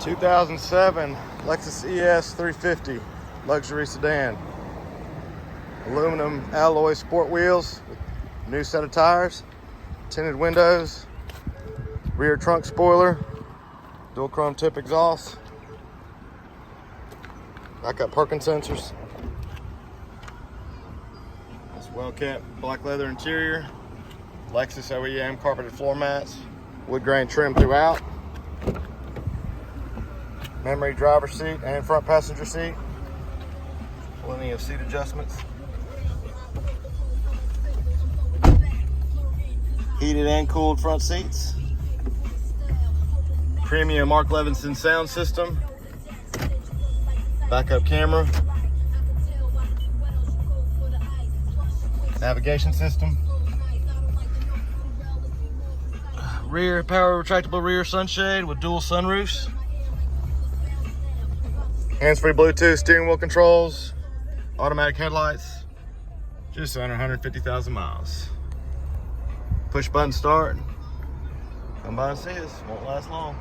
2007 Lexus ES350 luxury sedan. Aluminum alloy sport wheels, new set of tires, tinted windows, rear trunk spoiler, dual chrome tip exhaust, backup parking sensors. This well-kept black leather interior, Lexus OEM carpeted floor mats, wood grain trim throughout, memory driver seat and front passenger seat, plenty of seat adjustments, heated and cooled front seats, premium Mark Levinson sound system, backup camera, navigation system, rear power retractable rear sunshade with dual sunroofs, hands-free Bluetooth steering wheel controls, automatic headlights, just under 150,000 miles. Push button start. Come by and see us, won't last long.